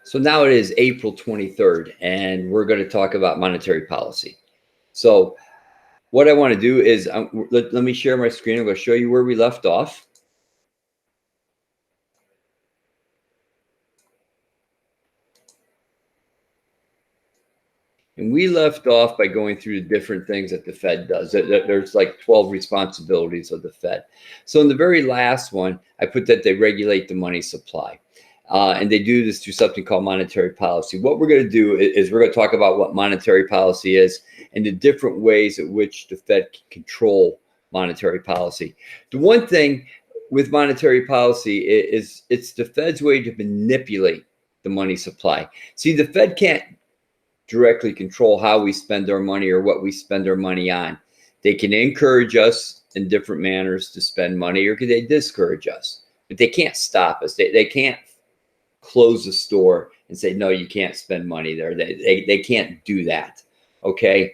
So now it is April 23rd, and we're going to talk about monetary policy. So what I want to do is let me share my screen. I'm going to show you where we left off. And we left off by going through the different things that the Fed does. There's like 12 responsibilities of the Fed. So in the very last one, I put that they regulate the money supply. And they do this through something called monetary policy. What we're going to do is we're going to talk about what monetary policy is and the different ways at which the Fed can control monetary policy. The one thing with monetary policy is it's the Fed's way to manipulate the money supply. See, the Fed can't directly control how we spend our money or what we spend our money on. They can encourage us in different manners to spend money, or can they discourage us? But they can't stop us. They can't close the store and say, no, you can't spend money there. They can't do that. Okay.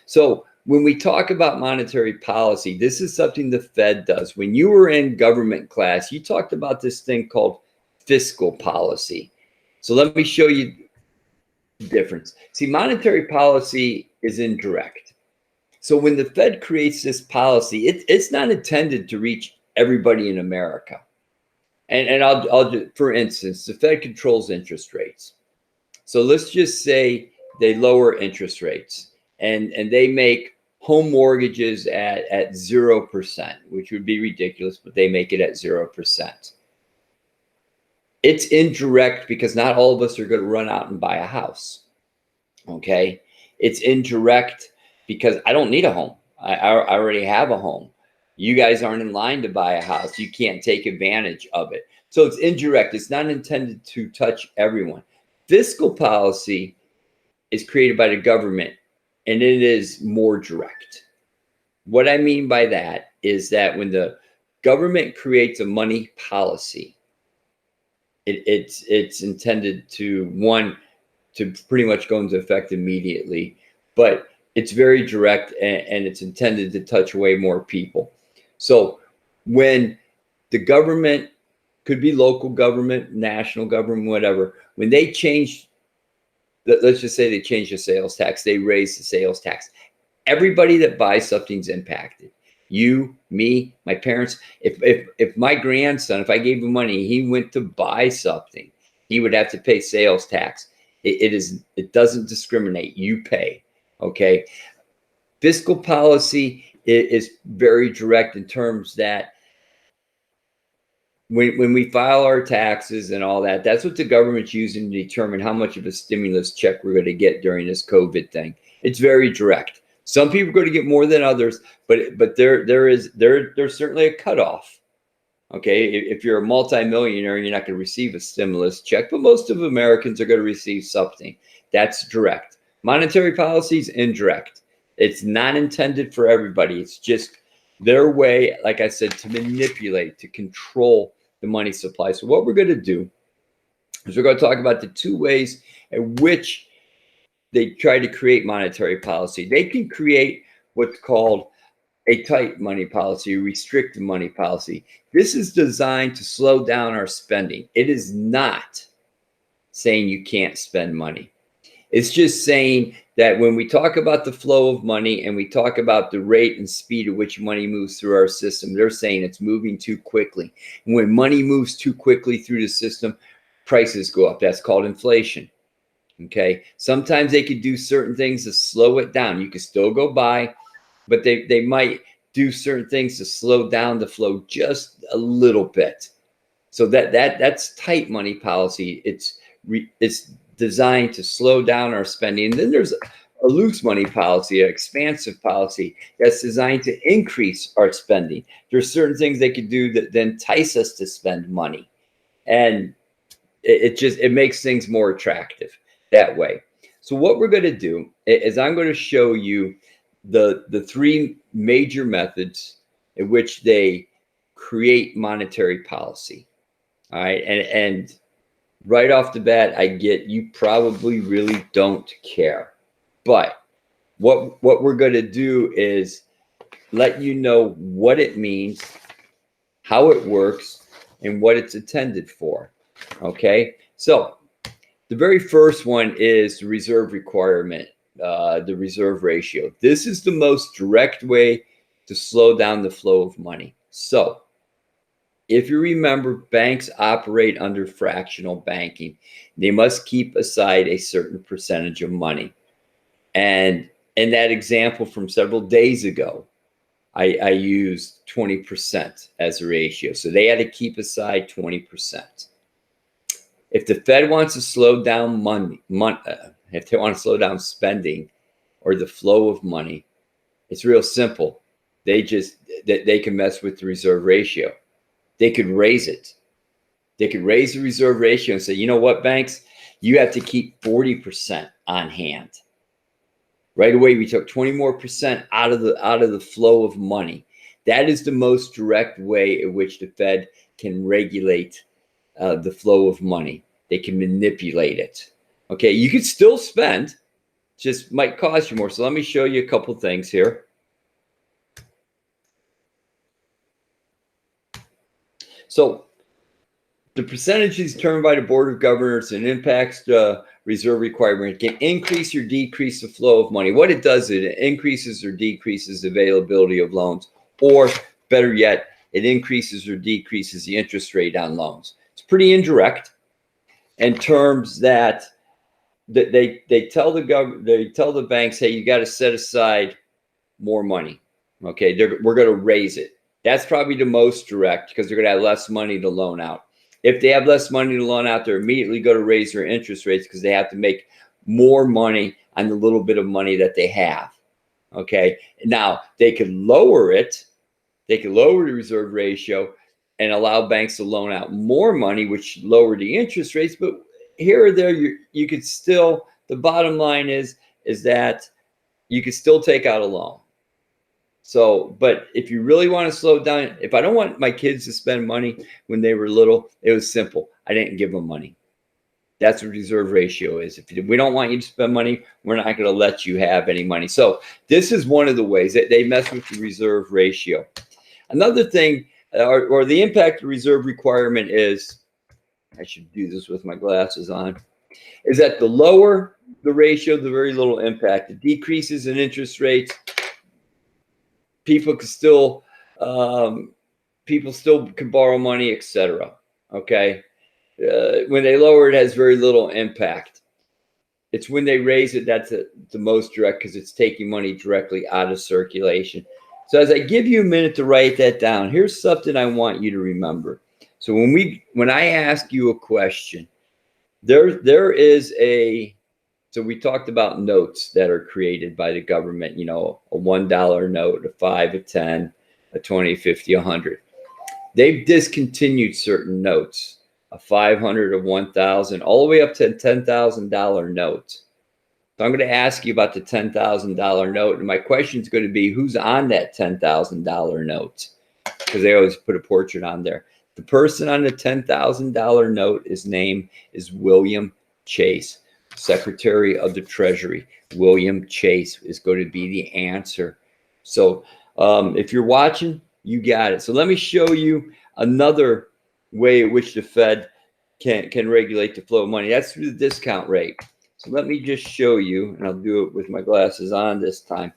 So when we talk about monetary policy, this is something the Fed does. When you were in government class, you talked about this thing called fiscal policy. So let me show you the difference. See, monetary policy is indirect. So when the Fed creates this policy, it's not intended to reach everybody in America. And I'll just, for instance, the Fed controls interest rates. So let's just say they lower interest rates and they make home mortgages at 0%, which would be ridiculous, but they make it at 0%. It's indirect because not all of us are going to run out and buy a house. Okay. It's indirect because I don't need a home. I already have a home. You guys aren't in line to buy a house. You can't take advantage of it. So it's indirect. It's not intended to touch everyone. Fiscal policy is created by the government, and it is more direct. What I mean by that is that when the government creates a money policy, it's intended to pretty much go into effect immediately, but it's very direct and it's intended to touch way more people. So when the government, could be local government, national government, whatever, when they change, let's just say they change the sales tax, they raise the sales tax, everybody that buys something's impacted. You, me, my parents. If my grandson, if I gave him money, he went to buy something, he would have to pay sales tax. It doesn't discriminate. You pay. Okay. Fiscal policy is very direct in terms that when we file our taxes and all that, that's what the government's using to determine how much of a stimulus check we're going to get during this COVID thing. It's very direct. Some people are going to get more than others, but there's certainly a cutoff. Okay, if you're a multimillionaire, you're not going to receive a stimulus check, but most of Americans are going to receive something. That's direct. Monetary policy is indirect. It's not intended for everybody. It's just their way, like I said, to manipulate, to control the money supply. So what we're going to do is we're going to talk about the two ways in which they try to create monetary policy. They can create what's called a tight money policy, a restricted money policy. This is designed to slow down our spending. It is not saying you can't spend money. It's just saying that when we talk about the flow of money and we talk about the rate and speed at which money moves through our system, they're saying it's moving too quickly. And when money moves too quickly through the system, prices go up. That's called inflation. Okay. Sometimes they could do certain things to slow it down. You could still go buy, but they might do certain things to slow down the flow just a little bit. So that's tight money policy. It's designed to slow down our spending. And then there's a loose money policy, an expansive policy that's designed to increase our spending. There's certain things they could do that then entice us to spend money. And it makes things more attractive that way. So what we're going to do is I'm going to show you the three major methods in which they create monetary policy. All right. And right off the bat, I get you probably really don't care. But what we're going to do is let you know what it means, how it works, and what it's intended for. Okay. So The very first one is the reserve requirement, the reserve ratio. This is the most direct way to slow down the flow of money. So if you remember, banks operate under fractional banking. They must keep aside a certain percentage of money. And in that example from several days ago, I used 20% as a ratio. So they had to keep aside 20%. If the Fed wants to slow down if they want to slow down spending or the flow of money, it's real simple. They can mess with the reserve ratio. They could raise it. They could raise the reserve ratio and say, you know what, banks, you have to keep 40% on hand. Right away, we took 20% more out of the flow of money. That is the most direct way in which the Fed can regulate the flow of money. They can manipulate it. Okay, you could still spend, just might cost you more. So let me show you a couple things here. So the percentage is determined by the Board of Governors and impacts the reserve requirement. It can increase or decrease the flow of money. What it does is it increases or decreases the availability of loans, or better yet, it increases or decreases the interest rate on loans. It's pretty indirect in terms that they tell the banks, hey, you got to set aside more money. Okay, we're going to raise it. That's probably the most direct because they're going to have less money to loan out. If they have less money to loan out, they're immediately going to raise their interest rates because they have to make more money on the little bit of money that they have. Okay, now they could lower it. They could lower the reserve ratio and allow banks to loan out more money, which lower the interest rates. But here or there, you could still, the bottom line is that you could still take out a loan. So, but if you really want to slow down, if I don't want my kids to spend money when they were little, it was simple. I didn't give them money. That's what reserve ratio is. If we don't want you to spend money, we're not going to let you have any money. So this is one of the ways that they mess with the reserve ratio. Another thing, or the impact of reserve requirement is, I should do this with my glasses on, is that the lower the ratio, the very little impact. The decreases in interest rates, people still can borrow money, etc. Okay, when they lower it, has very little impact. It's when they raise it that's the most direct because it's taking money directly out of circulation. So as I give you a minute to write that down, here's something I want you to remember. So when I ask you a question, there is so we talked about notes that are created by the government, you know, a $1 note, a 5, a 10, a 20, 50, 100. They've discontinued certain notes, a 500, a 1,000, all the way up to a $10,000 note. So I'm going to ask you about the $10,000 note. And my question is going to be, who's on that $10,000 note? Because they always put a portrait on there. The person on the $10,000 note, his name is William Chase, Secretary of the Treasury. William Chase is going to be the answer. So if you're watching, you got it. So let me show you another way in which the Fed can regulate the flow of money. That's through the discount rate. So let me just show you, and I'll do it with my glasses on this time.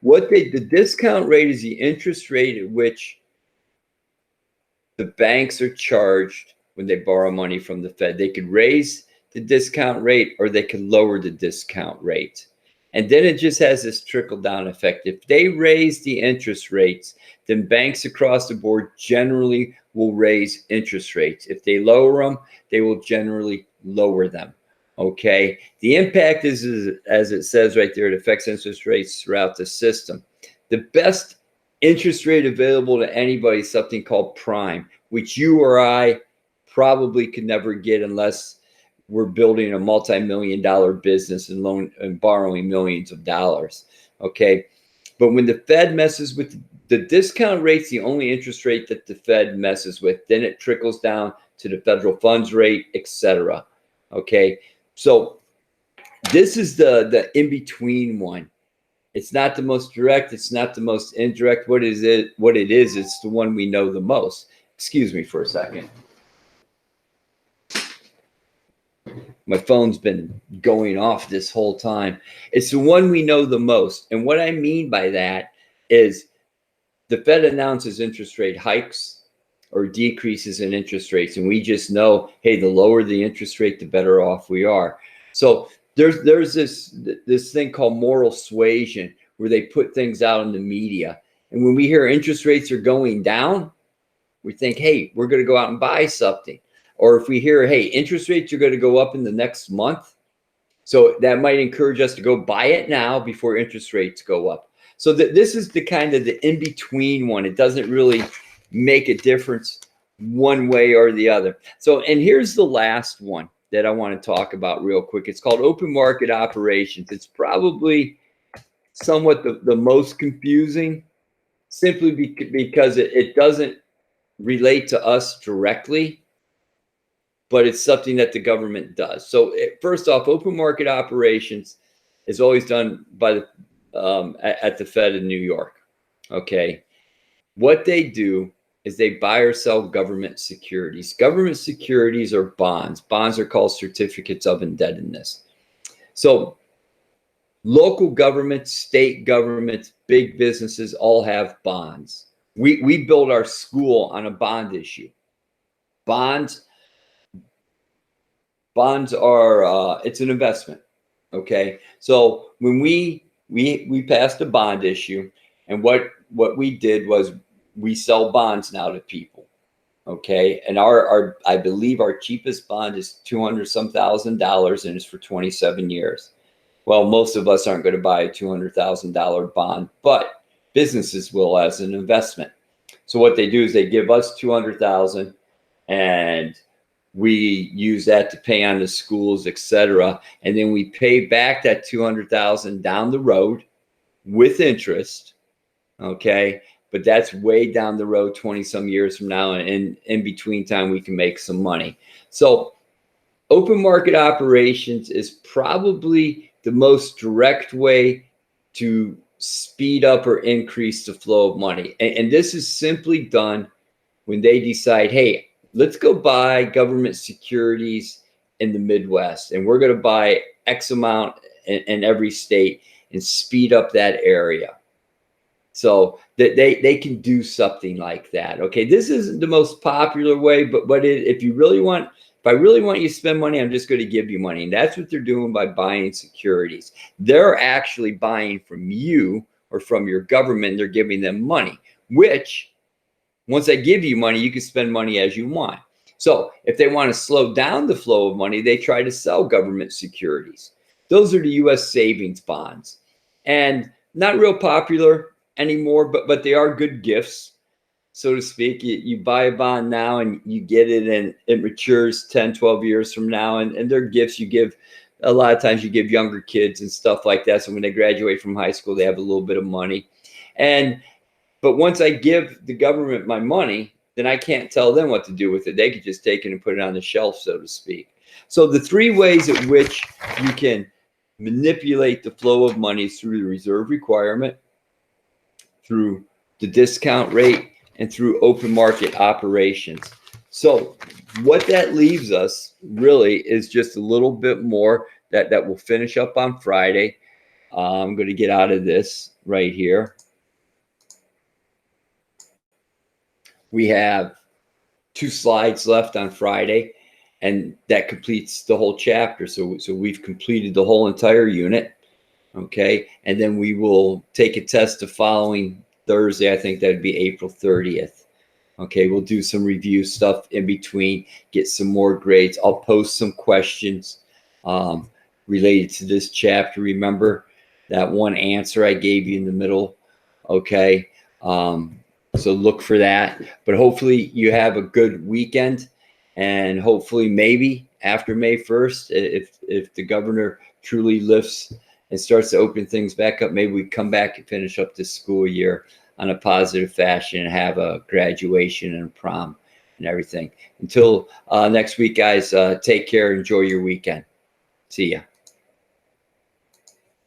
The discount rate is the interest rate at which the banks are charged when they borrow money from the Fed. They could raise the discount rate or they could lower the discount rate. And then it just has this trickle down effect. If they raise the interest rates, then banks across the board generally will raise interest rates. If they lower them, they will generally lower them. Okay. The impact is, as it says right there, it affects interest rates throughout the system. The best interest rate available to anybody is something called prime, which you or I probably could never get unless we're building a multi-million-dollar business and borrowing millions of dollars. Okay. But when the Fed messes with the discount rate's the only interest rate that the Fed messes with, then it trickles down to the federal funds rate, etc. Okay. So this is the in-between one. It's not the most direct. It's not the most indirect. What it is, it's the one we know the most. Excuse me for a second. My phone's been going off this whole time. It's the one we know the most. And what I mean by that is the Fed announces interest rate hikes or decreases in interest rates. And we just know, hey, the lower the interest rate, the better off we are. So there's this thing called moral suasion where they put things out in the media. And when we hear interest rates are going down, we think, hey, we're going to go out and buy something. Or if we hear, hey, interest rates are going to go up in the next month, so that might encourage us to go buy it now before interest rates go up. So this is the kind of the in-between one. It doesn't really make a difference one way or the other. So, and here's the last one that I want to talk about real quick. It's called open market operations. It's probably somewhat the most confusing, simply because it doesn't relate to us directly, but it's something that the government does. So first off, open market operations is always done by the at the Fed in New York. Okay, what they do is they buy or sell government securities. Government securities are bonds. Bonds are called certificates of indebtedness. So local governments, state governments, big businesses all have bonds. We build our school on a bond issue. Bonds are it's an investment. Okay, so when we passed a bond issue, and what we did was we sell bonds now to people. Okay, and our I believe our cheapest bond is $200 some thousand, and it's for 27 years. Well, most of us aren't going to buy a $200,000 bond, but businesses will as an investment. So what they do is they give us $200,000, and we use that to pay on the schools, etc. And then we pay back that $200,000 down the road with interest. Okay, but that's way down the road, 20 some years from now, and in between time we can make some money. So open market operations is probably the most direct way to speed up or increase the flow of money. And this is simply done when they decide, hey, let's go buy government securities in the Midwest, and we're going to buy X amount in every state and speed up that area. So that they can do something like that. Okay, this isn't the most popular way, but if I really want you to spend money, I'm just going to give you money. And that's what they're doing by buying securities. They're actually buying from you or from your government. They're giving them money, which once I give you money, you can spend money as you want. So if they want to slow down the flow of money, they try to sell government securities. Those are the U.S. savings bonds, and not real popular anymore, but they are good gifts, so to speak. You buy a bond now and you get it, and it matures 10, 12 years from now. And they're gifts you give. A lot of times you give younger kids and stuff like that. So when they graduate from high school, they have a little bit of money. But once I give the government my money, then I can't tell them what to do with it. They could just take it and put it on the shelf, so to speak. So the three ways at which you can manipulate the flow of money is through the reserve requirement, through the discount rate, and through open market operations. So what that leaves us really is just a little bit more that we'll finish up on Friday. I'm going to get out of this right here. We have 2 slides left on Friday, and that completes the whole chapter. So we've completed the whole entire unit. Okay, and then we will take a test the following Thursday. I think that'd be April 30th. Okay, we'll do some review stuff in between, get some more grades. I'll post some questions related to this chapter. Remember that one answer I gave you in the middle? Okay, so look for that. But hopefully you have a good weekend, and hopefully maybe after May 1st, if the governor truly lifts and starts to open things back up, maybe we come back and finish up this school year on a positive fashion and have a graduation and a prom and everything. Until next week, guys, take care. Enjoy your weekend. See ya.